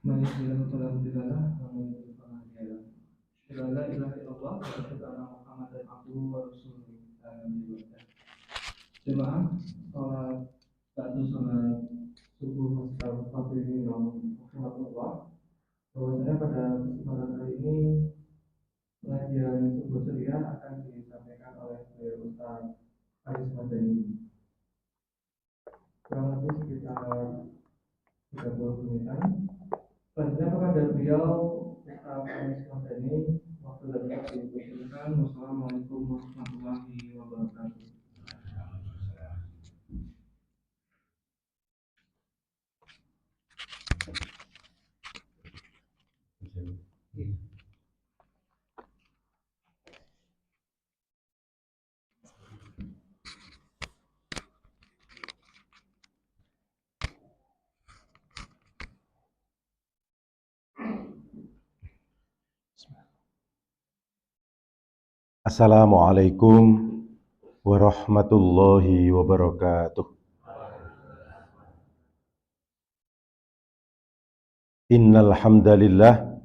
من يهده فلا مضل له ومن يضلل فلا هادي له. أشهد أن لا إله إلا الله وأشهد أن محمدا عبده ورسوله لا نبي بعده. Jemaah sholat ba'da sholat subuh sekitar 4.00 bahwasanya pada kesempatan kali ini pengajian subuh ceria akan disampaikan oleh beliau Ustaz Aris Madani kurang lebih sekitar 30 menitan. Selanjutnya kepada beliau Ustaz Aris Madani waktu dan waktu dipersilakan. Wassalamualaikum warahmatullahi wabarakatuh. Assalamualaikum warahmatullahi wabarakatuh. Innal hamdalillah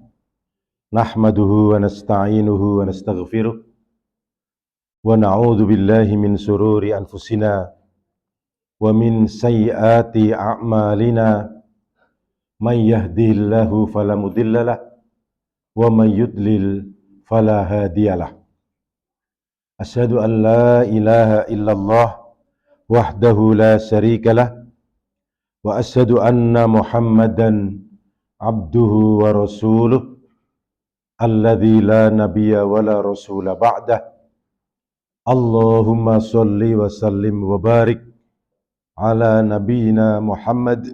nahmaduhu wa nasta'inuhu wa nastaghfiruh wa na'udzu billahi min sururi anfusina wa min sayyiati a'malina. May yahdihillahu fala mudhillalah wa may yudlil fala hadiyalah. Asyhadu an la ilaha illallah wahdahu la syarika lah wa asyhadu anna Muhammadan abduhu wa rasuluh alladzi la nabiyya wa la rasula ba'dah. Allahumma sholli wa sallim wa barik ala nabiyyina Muhammad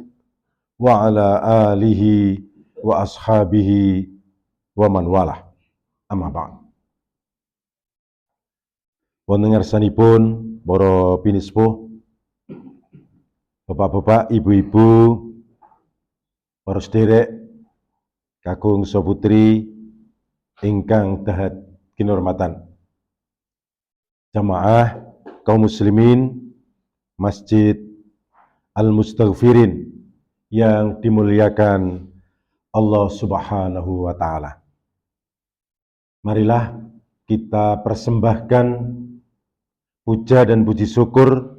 wa ala alihi wa ashabihi wa man walah. Amma ba'd. Wonten ngarsanipun para pinispuh, bapak-bapak, ibu-ibu, para sederek kakung saputri ingkang dahat kinurmatan. Jamaah kaum muslimin Masjid Al-Mustaghfirin yang dimuliakan Allah Subhanahu wa taala. Marilah kita persembahkan puja dan puji syukur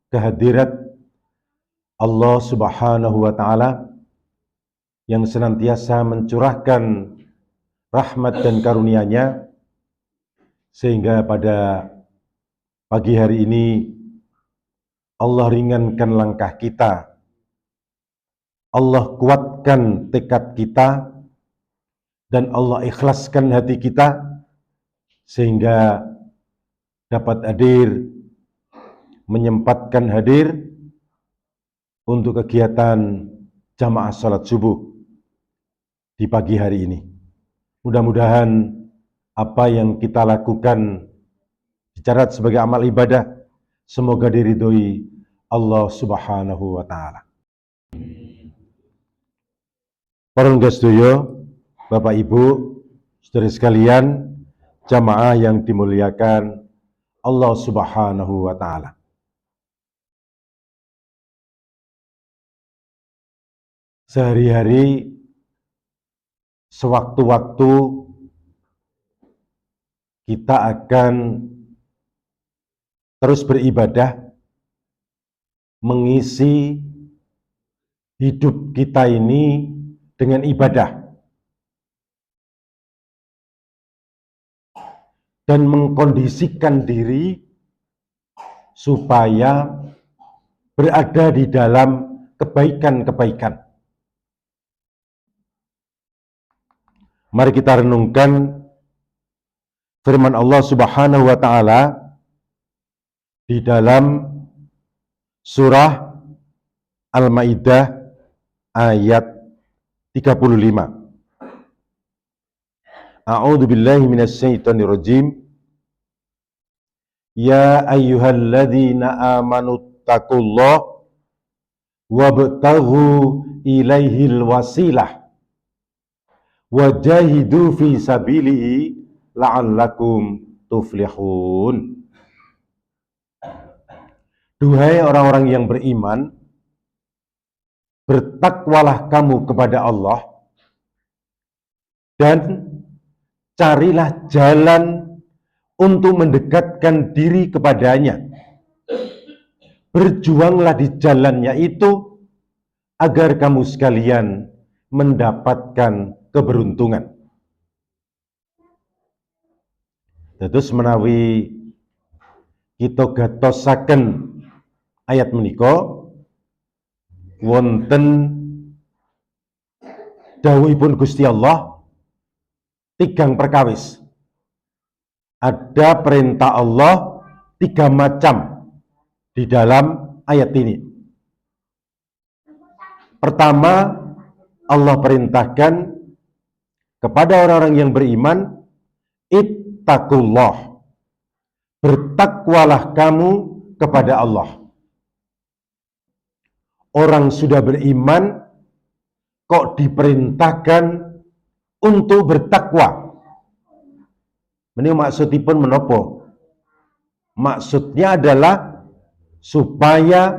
kehadirat Allah Subhanahu wa taala yang senantiasa mencurahkan rahmat dan karunia-Nya sehingga pada pagi hari ini Allah ringankan langkah kita, Allah kuatkan tekad kita, dan Allah ikhlaskan hati kita sehingga dapat hadir, menyempatkan hadir untuk kegiatan jamaah salat subuh di pagi hari ini. Mudah-mudahan apa yang kita lakukan dicatat sebagai amal ibadah semoga diridhoi Allah Subhanahu wa taala. Para sedaya, Bapak Ibu, saudara sekalian, jamaah yang dimuliakan Allah Subhanahu wa taala. Sehari-hari, sewaktu-waktu kita akan terus beribadah, mengisi hidup kita ini dengan ibadah dan mengkondisikan diri supaya berada di dalam kebaikan-kebaikan. Mari kita renungkan firman Allah Subhanahu wa taala di dalam surah Al-Maidah ayat 35. A'udzu billahi minasy syaithanir rajim. Ya ayyuhalladzina amanu taqullaha wabtaghu ilaihil wasilah wajahidu fi sabilihi la'allakum tuflihun. Duhai orang-orang yang beriman, bertakwalah kamu kepada Allah dan carilah jalan untuk mendekatkan diri kepadanya. Berjuanglah di jalannya itu agar kamu sekalian mendapatkan keberuntungan. Terus menawi kita gatosaken ayat menika wonten dawuhipun Gusti Allah tigang perkawis. Ada perintah Allah 3 macam di dalam ayat ini. Pertama, Allah perintahkan kepada orang-orang yang beriman, ittaqullah. Bertakwalah kamu kepada Allah. Orang sudah beriman kok diperintahkan untuk bertakwa. Ini maksudipun menopo? Maksudnya adalah supaya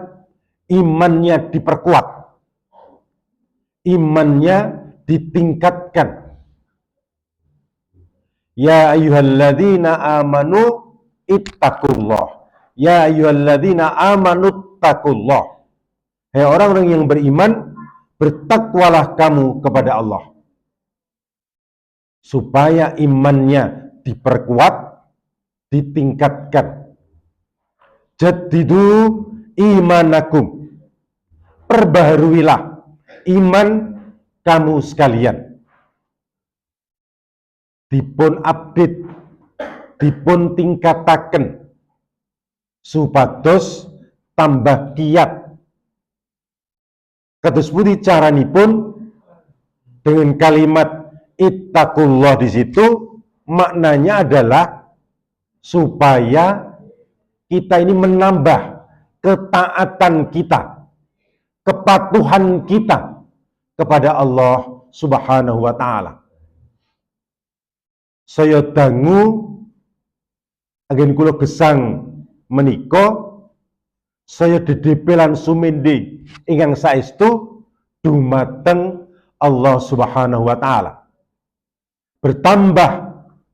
imannya diperkuat, imannya ditingkatkan. Ya ayyuhalladzina amanu ittaqullah. Ya ayyuhalladzina amanu ittaqullah. Hai orang-orang yang beriman, bertakwalah kamu kepada Allah. Supaya imannya diperkuat, ditingkatkan. Jaddidu imanakum. Perbaharuilah iman kamu sekalian. Dipun update, dipun tingkataken supados tambah kiat. Kados pundi caranipun? Dengan kalimat ittaqullah di situ maknanya adalah supaya kita ini menambah ketaatan kita, kepatuhan kita kepada Allah Subhanahu wa taala. Saya dangu agen kula gesang menika saya dedepelan sumindi ingkang saestu dumateng Allah Subhanahu wa taala. Bertambah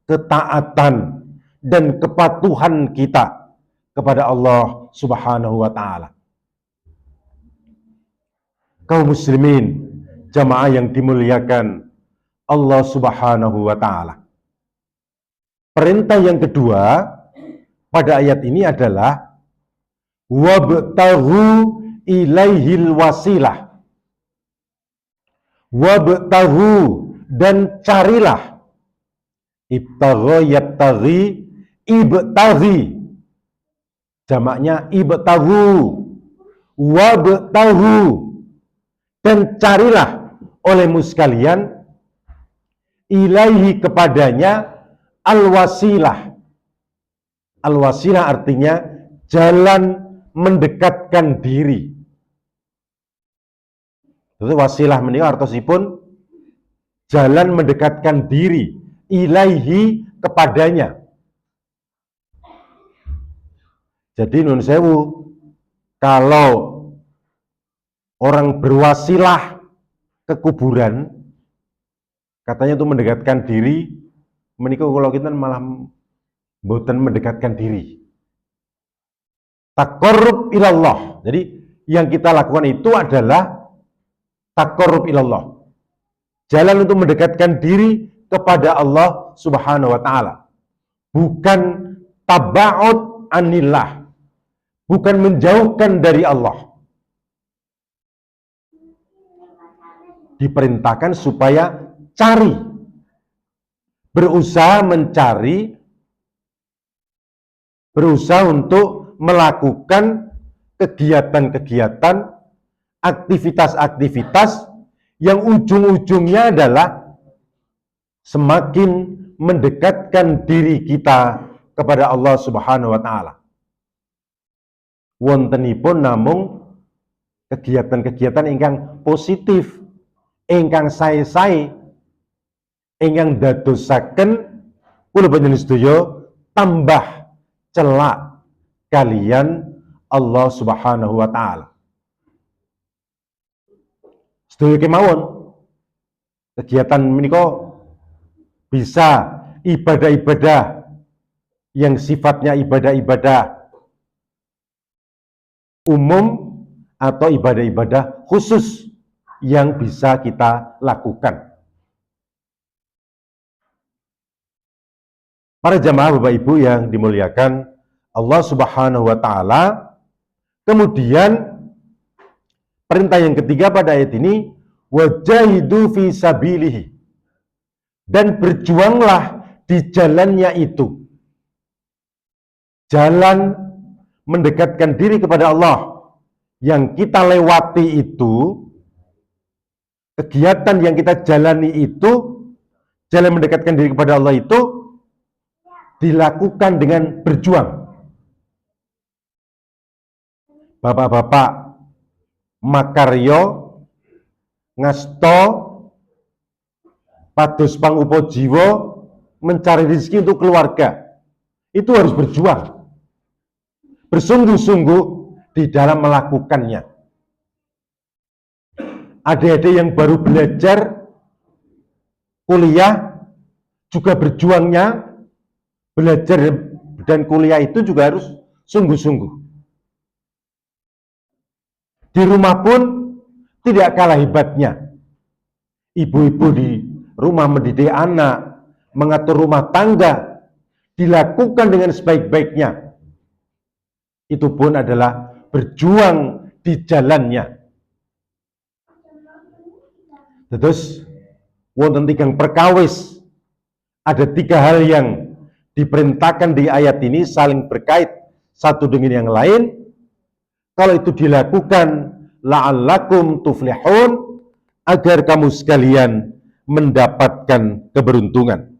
ketaatan dan kepatuhan kita kepada Allah Subhanahu wa taala. Kaum muslimin, jamaah yang dimuliakan Allah Subhanahu wa taala. Perintah yang kedua pada ayat ini adalah wabtaghu ilaihil wasilah. Wabtaghu, dan carilah. Ibtagha yabtaghi, ibtaghi. Jamaknya ibtaghu. Wabtaghu, dan carilah olehmu sekalian ilaihi, kepadanya, al-wasilah. Al-wasilah artinya jalan mendekatkan diri. Itu wasilah menika artosipun jalan mendekatkan diri, ilaihi, kepadanya. Jadi nun sewu, kalau orang berwasilah ke kuburan, katanya itu mendekatkan diri, menika kalau kita malah mboten mendekatkan diri. Taqarrub ilallah. Jadi yang kita lakukan itu adalah taqarrub ilallah. Jalan untuk mendekatkan diri kepada Allah Subhanahu wa taala. Bukan taba'ud anillah. Bukan menjauhkan dari Allah. Diperintahkan supaya cari. Berusaha mencari, berusaha untuk melakukan kegiatan-kegiatan, aktivitas-aktivitas yang ujung-ujungnya adalah semakin mendekatkan diri kita kepada Allah Subhanahu wa taala. Wontenipun namung kegiatan-kegiatan ingkang positif, ingkang sae-sae, ingkang dadosaken kula panjenengan sedaya tambah celak kalian Allah Subhanahu wa taala. Sedaya kemawon kegiatan menika bisa ibadah-ibadah yang sifatnya ibadah-ibadah umum atau ibadah-ibadah khusus yang bisa kita lakukan. Para jamaah Bapak Ibu yang dimuliakan Allah Subhanahu wa taala, kemudian perintah yang ketiga pada ayat ini, wajahidu fi sabilihi, dan berjuanglah di jalannya itu. Jalan mendekatkan diri kepada Allah yang kita lewati itu, kegiatan yang kita jalani itu, jalan mendekatkan diri kepada Allah itu dilakukan dengan berjuang. Bapak-bapak makaryo ngasto pados pangupo jiwa mencari rezeki untuk keluarga, itu harus berjuang, bersungguh-sungguh di dalam melakukannya. Adik-adik yang baru belajar kuliah juga berjuangnya, belajar dan kuliah itu juga harus sungguh-sungguh. Di rumah pun tidak kalah hebatnya. Ibu-ibu di rumah mendidik anak, mengatur rumah tangga, dilakukan dengan sebaik-baiknya. Itu pun adalah berjuang di jalannya. Terus wonten tigang perkawis, ada 3 hal yang diperintahkan di ayat ini saling berkait satu dengan yang lain. Kalau itu dilakukan, la'allakum tuflihun, agar kamu sekalian mendapatkan keberuntungan.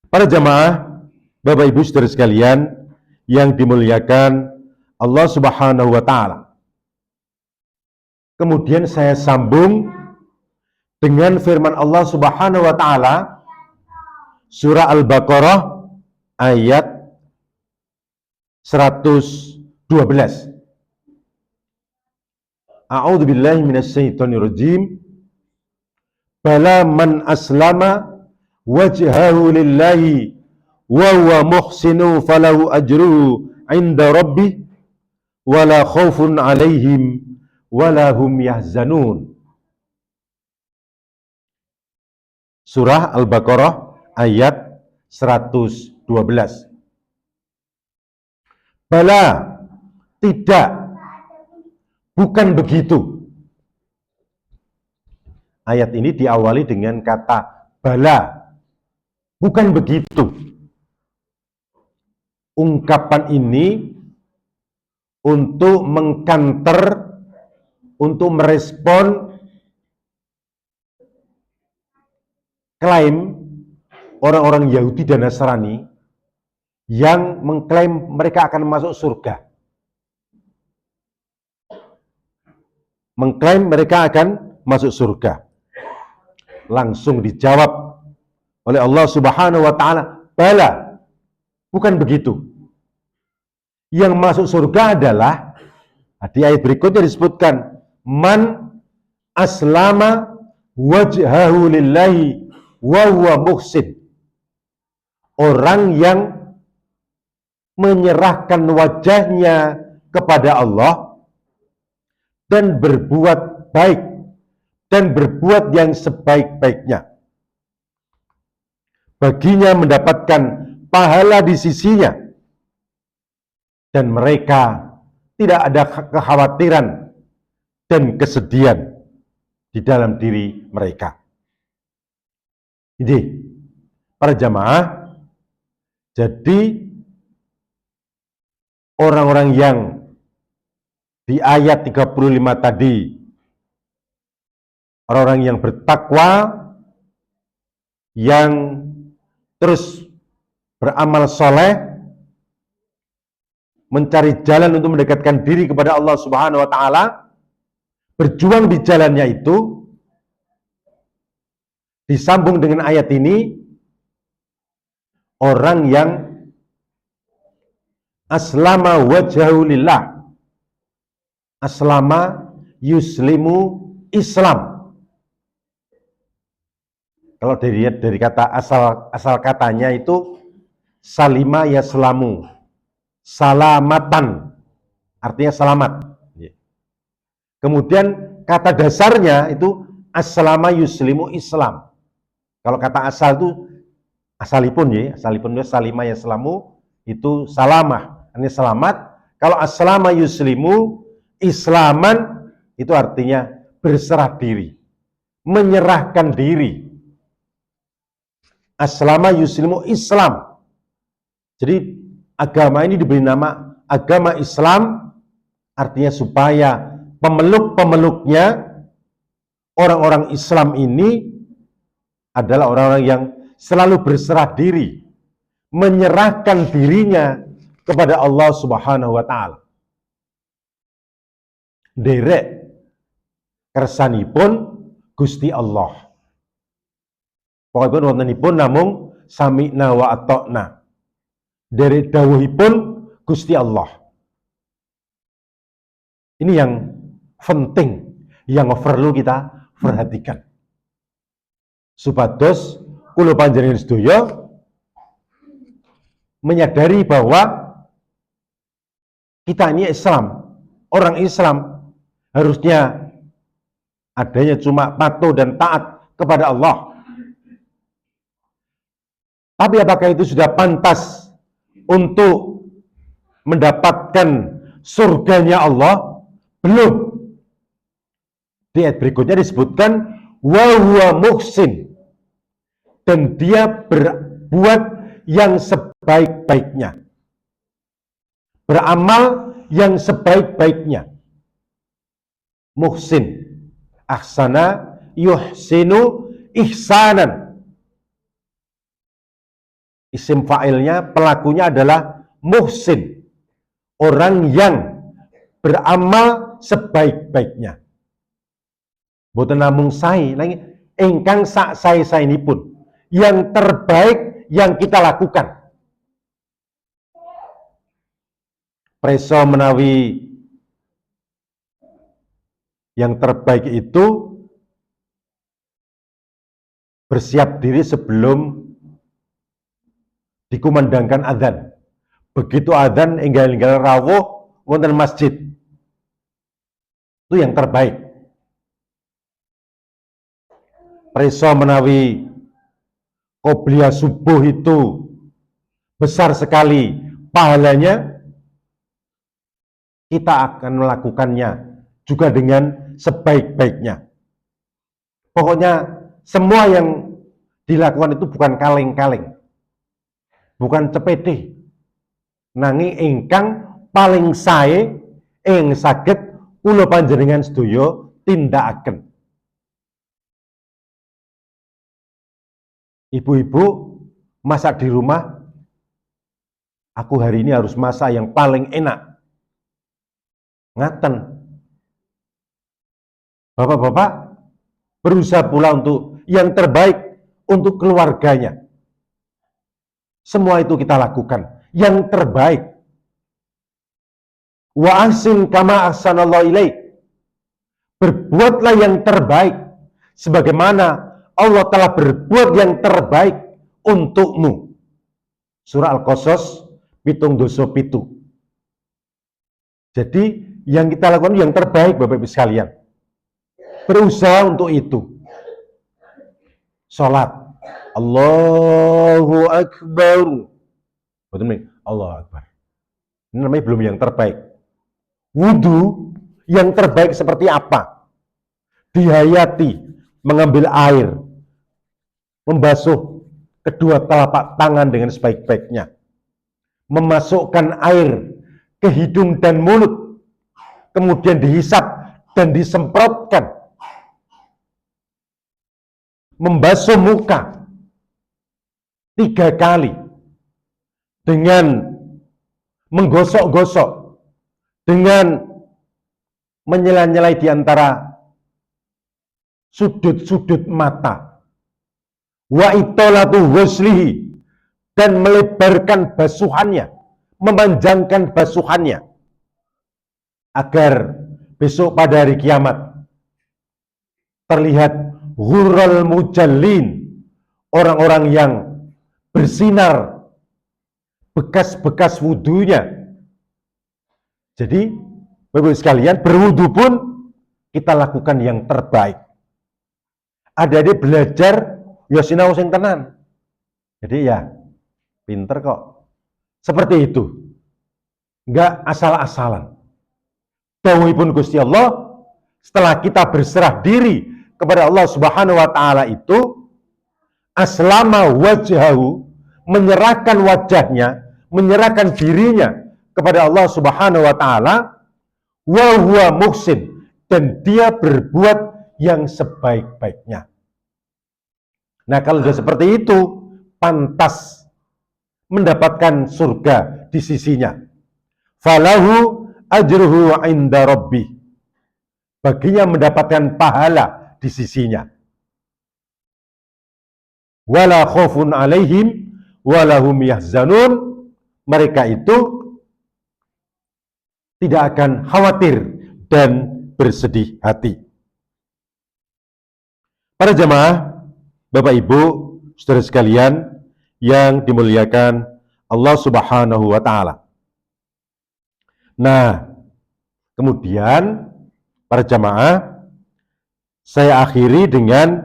Para jamaah, Bapak Ibu saudara sekalian yang dimuliakan Allah Subhanahu wa taala. Kemudian saya sambung dengan firman Allah Subhanahu wa taala surah Al-Baqarah ayat 112. A'udzu billahi minasyaitonir rajim. Bala man aslama wajhahu lillahi wa huwa muhsinu falahu ajruhu 'inda rabbih wala khaufun 'alaihim wala hum yahzanun. Surah Al-Baqarah ayat 112. Bala, tidak, bukan begitu. Ayat ini diawali dengan kata bala, bukan begitu. Ungkapan ini untuk mengkanter, untuk merespon klaim orang-orang Yahudi dan Nasrani yang mengklaim mereka akan masuk surga. Mengklaim mereka akan masuk surga. Langsung dijawab oleh Allah Subhanahu wa taala, bala, bukan begitu. Yang masuk surga adalah, di ayat berikutnya disebutkan, man aslama wajhahu lillahi wa huwa muhsin. Orang yang menyerahkan wajahnya kepada Allah dan berbuat baik dan berbuat yang sebaik-baiknya. Baginya mendapatkan pahala di sisinya dan mereka tidak ada kekhawatiran dan kesedihan di dalam diri mereka. Jadi, para jamaah, jadi orang-orang yang di ayat 35 tadi, orang-orang yang bertakwa, yang terus beramal soleh, mencari jalan untuk mendekatkan diri kepada Allah Subhanahu wa taala, berjuang di jalannya itu, disambung dengan ayat ini, orang yang aslama wajhahu lillah. Aslama yuslimu Islam. Kalau dari kata asal katanya itu salima yaslamu, salamatan, artinya selamat. Kemudian kata dasarnya itu aslama yuslimu Islam. Kalau kata asal itu asalipun salima yaslamu itu salamah, ini selamat. Kalau aslama yuslimu Islaman itu artinya berserah diri, menyerahkan diri. Aslama yuslimu Islam. Jadi agama ini diberi nama agama Islam, artinya supaya pemeluk-pemeluknya, orang-orang Islam ini adalah orang-orang yang selalu berserah diri, menyerahkan dirinya kepada Allah Subhanahu wa taala. Derek kersanipun Gusti Allah. Pokokipun wontenipun namung sami'na wa ata'na. Dari dawuhipun Gusti Allah. Ini yang penting, yang perlu kita perhatikan. Supados kula panjenengan sedaya menyadari bahwa kita ini Islam, orang Islam harusnya adanya cuma patuh dan taat kepada Allah. Tapi apakah itu sudah pantas untuk mendapatkan surganya Allah? Belum. Di ayat berikutnya disebutkan wa huwa muhsin, dan dia berbuat yang sebaik-baiknya, beramal yang sebaik-baiknya. Muhsin, ahsana yuhsinu ihsanan. Isim fa'ilnya, pelakunya adalah muhsin, orang yang beramal sebaik-baiknya. Boten namung sae, ingkang sak sae-saenipun, yang terbaik yang kita lakukan. Preso menawi yang terbaik itu bersiap diri sebelum dikumandangkan adzan. Begitu adzan enggal-enggal rawuh wonten masjid. Itu yang terbaik. Preso menawi qobliyah subuh itu besar sekali pahalanya, kita akan melakukannya juga dengan sebaik-baiknya. Pokoknya semua yang dilakukan itu bukan kaleng-kaleng, bukan cepede, nanging ingkang paling sae ing saged kula panjenengan sedaya tindakaken. Ibu-ibu masak di rumah, aku hari ini harus masak yang paling enak. Ngaten. Bapak-bapak berusaha pula untuk yang terbaik untuk keluarganya. Semua itu kita lakukan yang terbaik. Wa ahsin kama ahsanallahu ilaik. Berbuatlah yang terbaik sebagaimana Allah telah berbuat yang terbaik untukmu. Surah Al-Qasas 7:7. Jadi yang kita lakukan yang terbaik, Bapak Ibu sekalian. Berusaha untuk itu. Salat, Allahu Akbar. Betul, Allahu Akbar. Ini namanya belum yang terbaik. Wudu yang terbaik seperti apa? Dihayati, mengambil air, membasuh kedua telapak tangan dengan sebaik-baiknya, memasukkan air ke hidung dan mulut, kemudian dihisap dan disemprotkan, membasuh muka 3 kali dengan menggosok-gosok, dengan menyela-nyelai di antara sudut-sudut mata, wa itolatu ghuslihi, dan melebarkan basuhannya, memanjangkan basuhannya, agar besok pada hari kiamat terlihat ghurral mujallin, orang-orang yang bersinar bekas-bekas wudhunya. Jadi, Bapak-Ibu sekalian, berwudhu pun kita lakukan yang terbaik. Adik-adik belajar, ya sinau sing tenan. Jadi ya, pinter kok. Seperti itu. Enggak asal-asalan. Dawuhipun Gusti Allah, setelah kita berserah diri kepada Allah Subhanahu wa taala itu, aslama wajhahu, menyerahkan wajahnya, menyerahkan dirinya kepada Allah Subhanahu wa taala, wa huwa muhsin, dan dia berbuat yang sebaik-baiknya. Nah, kalau sudah seperti itu, pantas mendapatkan surga di sisinya. Falahu ajruhu inda rabbi. Baginya mendapatkan pahala di sisinya. Wala khaufun alaihim walahum yahzanun. Mereka itu tidak akan khawatir dan bersedih hati. Para jemaah, Bapak Ibu, saudara sekalian yang dimuliakan Allah Subhanahu wa taala. Nah, kemudian para jemaah, saya akhiri dengan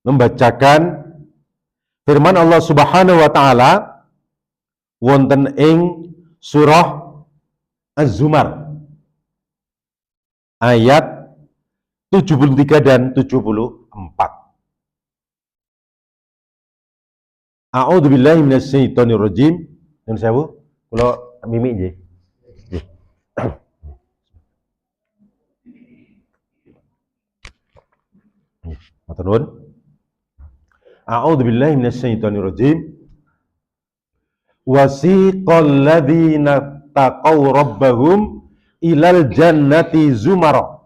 membacakan firman Allah Subhanahu wa taala wonten ing surah Az-Zumar ayat 73 dan 74. A'udzu billahi minasyaitonir rajim. Nun sewu, kula mimik nggih. Nggih. Matur nuwun. A'udzu billahi minasyaitonir rajim. Wasiqal ladzina taqaw rabbahum ilal jannati zumara.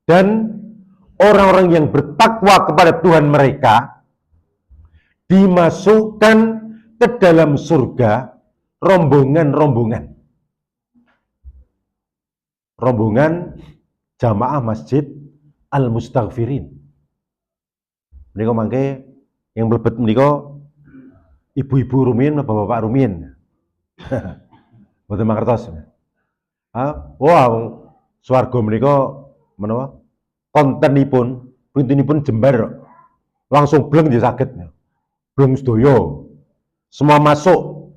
Dan orang-orang yang bertakwa kepada Tuhan mereka dimasukkan ke dalam surga rombongan-rombongan. Rombongan jamaah Masjid Al-Mustaghfirin. Menika mangke yang mlebet menika ibu-ibu rumiyin, bapak-bapak rumiyin. Mboten mangertos. Wah, swarga menika menapa? Kontenipun, pintunipun jembar, langsung bleng nggih saged. Bleng sedaya. Semua masuk.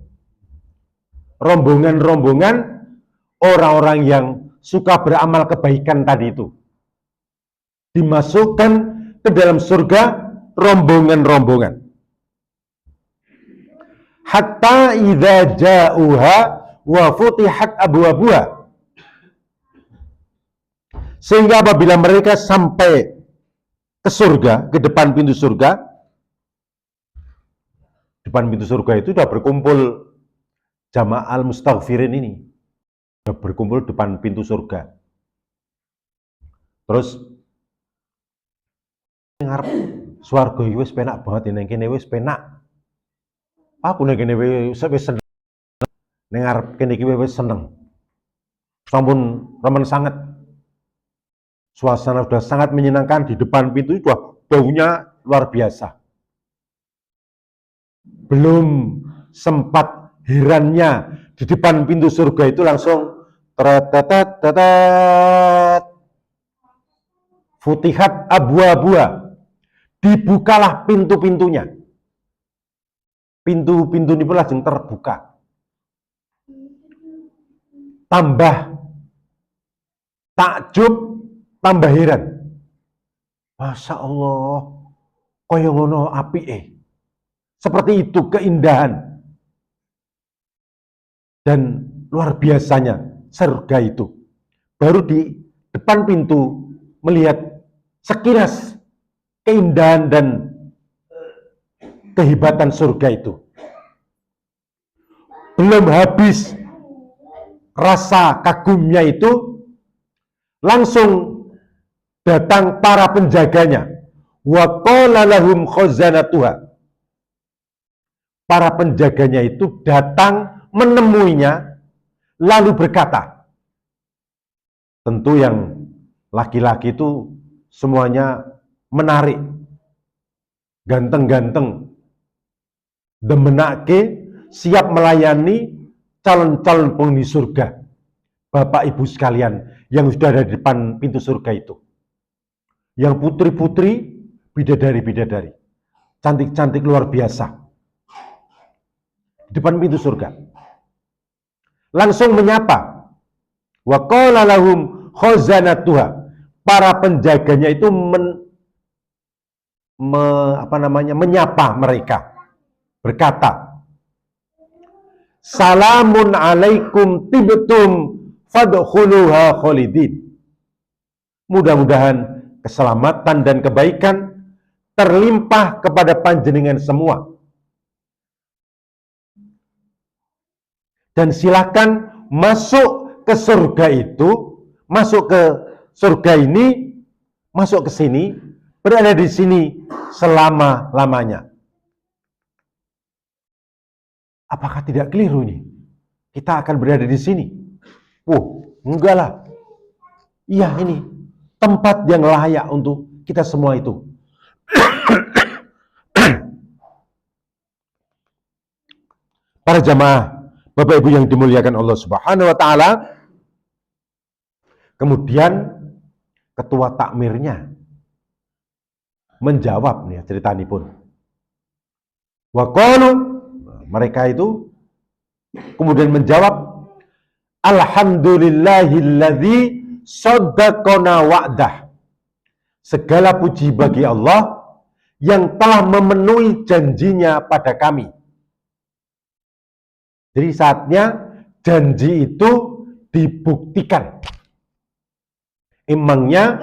Rombongan-rombongan orang-orang yang suka beramal kebaikan tadi itu. Dimasukkan ke dalam surga rombongan-rombongan. Hatta idza ja'uha wa futihat abwabuha. Sehingga apabila mereka sampai ke surga, ke depan pintu surga, depan pintu surga itu sudah berkumpul jamaah al-mustaghfirin ini. Sudah berkumpul depan pintu surga. Terus ngarep swarga iki wis penak banget, ning kene wis penak. Aku ning kene wis seneng. Ning ngarep kene iki wis seneng. Sampun remen sangat. Suasana sudah sangat menyenangkan, di depan pintu itu baunya luar biasa. Belum sempat herannya di depan pintu surga itu langsung futihat abwa-abwa, dibukalah pintu-pintunya. Pintu-pintu ini pun langsung terbuka. Tambah takjub, tambah heran. Masya Allah, kaya ngono apike. Seperti itu keindahan. Dan luar biasanya surga itu. Baru di depan pintu melihat sekilas keindahan dan kehebatan surga itu. Belum habis rasa kagumnya itu, langsung datang para penjaganya. Wa qala lahum khazanatuha. Para penjaganya itu datang menemuinya, lalu berkata, tentu yang laki-laki itu semuanya menarik ganteng-ganteng, demenake, siap melayani calon-calon penghuni surga. Bapak Ibu sekalian yang sudah ada di depan pintu surga itu. Yang putri-putri, bidadari-bidadari. Cantik-cantik luar biasa. Di depan pintu surga. Langsung menyapa. Wa qala lahum khazanatuha. Para penjaganya itu menyapa mereka. Berkata, salamun alaikum tibtum fadkhuluha khalidin. Mudah-mudahan keselamatan dan kebaikan terlimpah kepada panjenengan semua. Dan silakan masuk ke surga itu, masuk ke surga ini, masuk ke sini, berada di sini selama-lamanya. Apakah tidak keliru ini? Kita akan berada di sini. Enggak lah. Iya, ini tempat yang layak untuk kita semua itu. Para jamaah, Bapak Ibu yang dimuliakan Allah Subhanahu wa taala. Kemudian ketua takmirnya menjawab nih ceritanya pun. Wa qalu, mereka itu kemudian menjawab, alhamdulillahilladzi shaddaqana wa'dah. Segala puji bagi Allah yang telah memenuhi janjinya pada kami. Jadi saatnya janji itu dibuktikan. Emangnya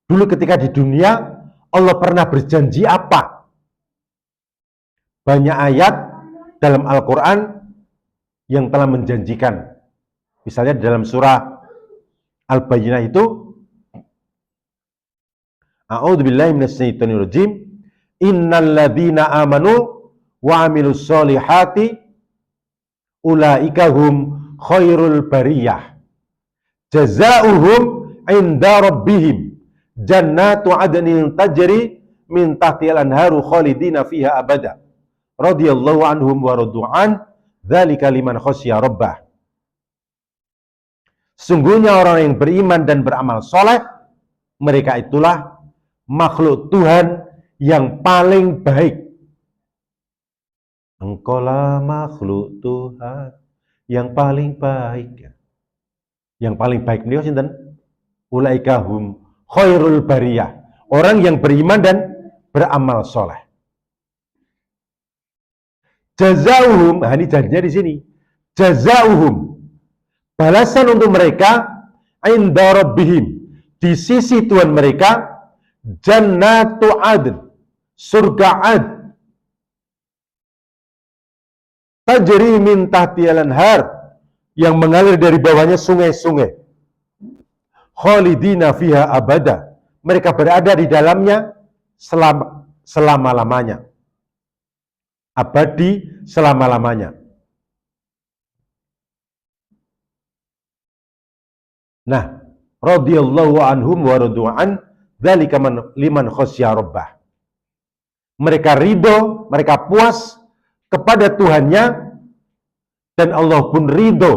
dulu ketika di dunia Allah pernah berjanji apa? Banyak ayat dalam Al-Quran yang telah menjanjikan. Misalnya dalam surah Al-Bayyinah itu, a'udzubillahi minasyaitonirrajim, innalladzina amanu wa amilus solihati ulaika hum khairul bariyah jazaohum inda rabbihim jannatu adnin tajri min tahtiha al-anharu khalidina fiha abada radhiyallahu anhum wa radu'an dzalika liman khasyiya rabbah. Sungguhnya orang yang beriman dan beramal soleh, mereka itulah makhluk Tuhan yang paling baik. Engkaulah makhluk Tuhan yang paling baik. Yang paling baik beliau sinten? Ulaika hum khairul bariyah. Orang yang beriman dan beramal soleh. Jazauhum, ini janjinya di sini. Jazauhum, balasan untuk mereka inda rabbihim, di sisi Tuhan mereka, jannatu adn, surga ad, tajri min tahtihal anhar, yang mengalir dari bawahnya sungai-sungai. Khalidina fiha abada, mereka berada di dalamnya selama-lamanya. Abadi selama-lamanya. Nah, radhiyallahu anhum wa radu'an dzalika liman khasyiya rabbah. Mereka ridho, mereka puas kepada Tuhannya, dan Allah pun ridho,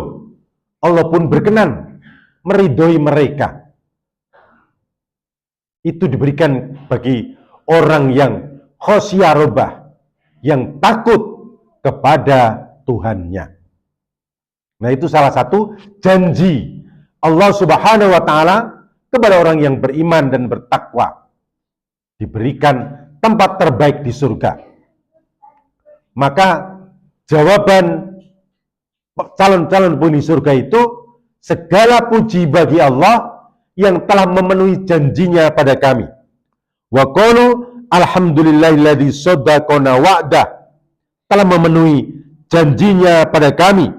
Allah pun berkenan meridhoi mereka. Itu diberikan bagi orang yang khasyiya rabbah, yang takut kepada Tuhannya. Nah, itu salah satu janji Allah Subhanahu wa taala kepada orang yang beriman dan bertakwa. Diberikan tempat terbaik di surga. Maka jawaban calon-calon penghuni surga itu, segala puji bagi Allah yang telah memenuhi janjinya pada kami. Wa qalu alhamdulillahilladzi shaddaqana wa'dah, telah memenuhi janjinya pada kami.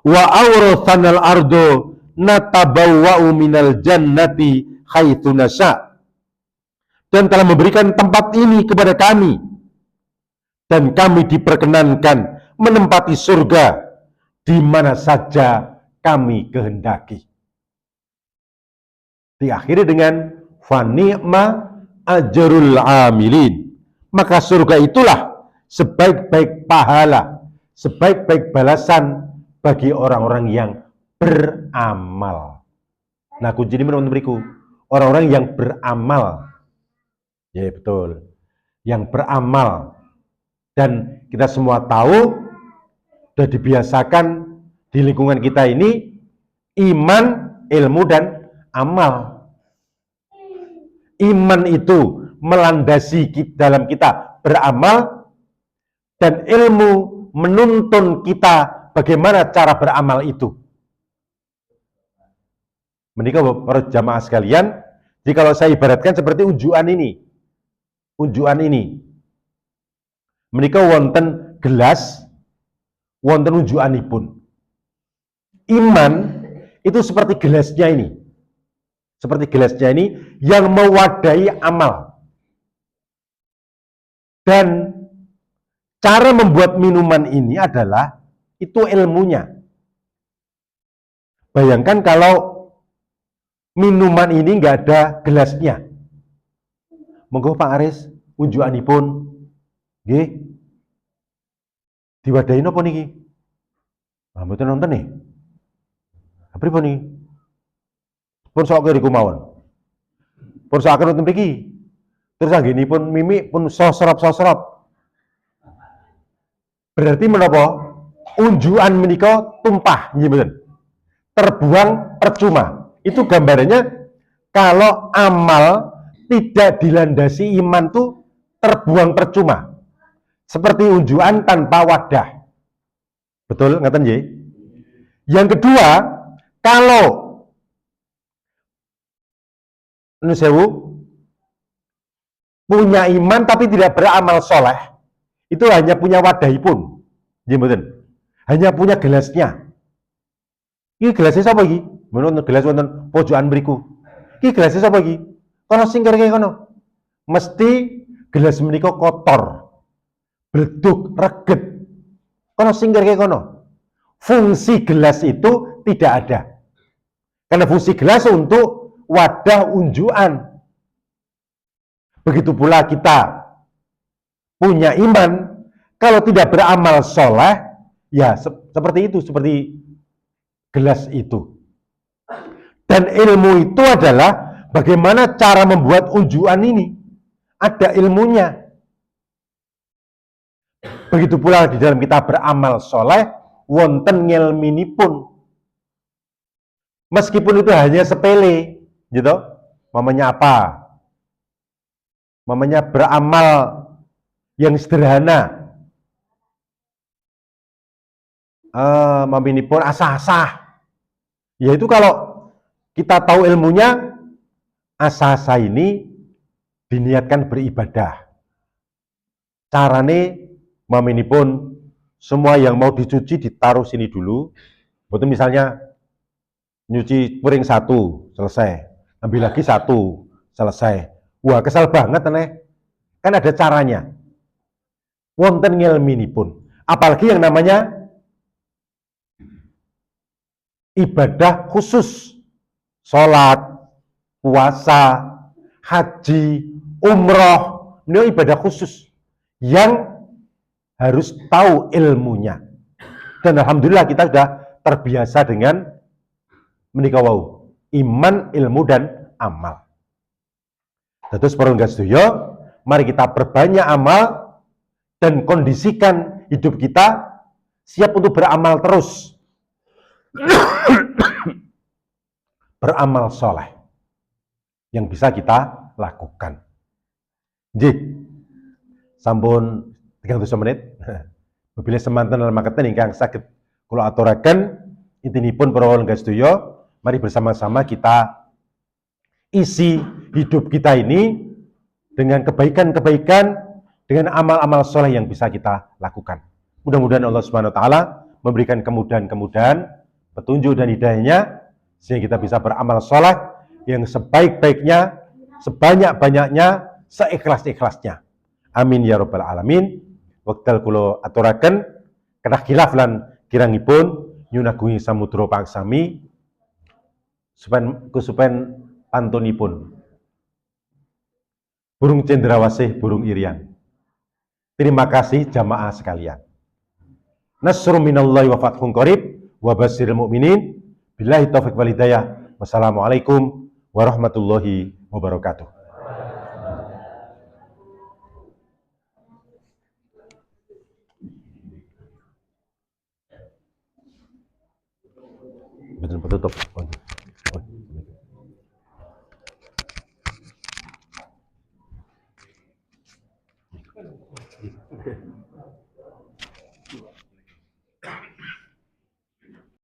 Wa awrathanal ardo natabawwa'u minal jannati haitsu nasha, dan telah memberikan tempat ini kepada kami, dan kami diperkenankan menempati surga di mana saja kami kehendaki. Diakhiri dengan fa ni'ma ajrul amilin. Maka surga itulah sebaik-baik pahala, sebaik-baik balasan bagi orang-orang yang beramal. Nah, kunci ini menurut beriku, orang-orang yang beramal. Ya, betul. Yang beramal. Dan kita semua tahu, sudah dibiasakan di lingkungan kita ini, iman, ilmu, dan amal. Iman itu melandasi dalam kita beramal, dan ilmu menuntun kita bagaimana cara beramal itu. Menikah para jamaah sekalian, jadi kalau saya ibaratkan seperti unjuan ini. Unjuan ini. Menikah wonten gelas, wonten unjuanipun. Iman itu seperti gelasnya ini. Seperti gelasnya ini yang mewadahi amal. Dan cara membuat minuman ini adalah itu ilmunya. Bayangkan kalau minuman ini nggak ada gelasnya. Monggo Pak Aris, unjukanipun nggih. Diwadahi napa niki? Ah, mboten nonton nih. Pripun niki? Pun sok riku mawon. Pun sok nonton mriki. Terus anggenipun mimik pun sosrop-sosrop. Berarti menapa? Unjukan menika tumpah, nggih mboten? Terbuang percuma. Itu gambarannya kalau amal tidak dilandasi iman tuh terbuang percuma. Seperti unjukan tanpa wadah. Betul, ngaten nggih? Yang kedua, kalau nusewu punya iman tapi tidak beramal soleh, itu hanya punya wadahipun, nggih mboten? Hanya punya gelasnya. Iki gelasnya sapa iki? Menurut gelas wonten pojokan mriku. Iki gelasnya sapa iki? Kono singkirke kono. Mesti gelas menika kotor. Bleduk, reget. Kono singkirke kono. Fungsi gelas itu tidak ada. Karena fungsi gelas untuk wadah unjukan. Begitu pula kita punya iman, kalau tidak beramal soleh, ya seperti itu, seperti gelas itu. Dan ilmu itu adalah bagaimana cara membuat unjukan ini. Ada ilmunya. Begitu pula di dalam kita beramal soleh, wonten ngilminipun. Meskipun itu hanya sepele, gitu. Mamanya apa? Mamanya beramal yang sederhana. Maminipun asah-asah. Yaitu kalau kita tahu ilmunya, asah-asah ini diniatkan beribadah. Carane maminipun semua yang mau dicuci ditaruh sini dulu. Betul, misalnya nyuci piring satu, selesai. Ambil lagi satu, selesai. Wah, kesal banget aneh. Kan ada caranya. Wonten ngilminipun. Apalagi yang namanya ibadah khusus. Sholat, puasa, haji, umroh. Ini ibadah khusus. Yang harus tahu ilmunya. Dan alhamdulillah kita sudah terbiasa dengan menika wau. Iman, ilmu, dan amal. Terus perangkat sedoyo, mari kita perbanyak amal dan kondisikan hidup kita siap untuk beramal terus. Beramal soleh yang bisa kita lakukan. Jadi, sampun 30 menit. Bila semanten dalam makatan ingkang saged kula aturaken intinipun para warga sedaya, mari bersama-sama kita isi hidup kita ini dengan kebaikan-kebaikan, dengan amal-amal soleh yang bisa kita lakukan. Mudah-mudahan Allah Subhanahu wa taala memberikan kemudahan-kemudahan, petunjuk dan hidayahnya sehingga kita bisa beramal soleh yang sebaik-baiknya, sebanyak-banyaknya, seikhlas-ikhlasnya. Amin ya rabbal alamin. Wekdal kula aturaken kedah khilaf lan kirangipun nyunagungi samudra pangsami supen pantunipun. Burung cendrawasih, burung irian. Terima kasih jamaah sekalian. Nasrum minallahi wa fathun qarib wa basyiril mu'minin. Billahi taufiq wal hidayah. Wassalamualaikum warahmatullahi wabarakatuh. Betul tutup.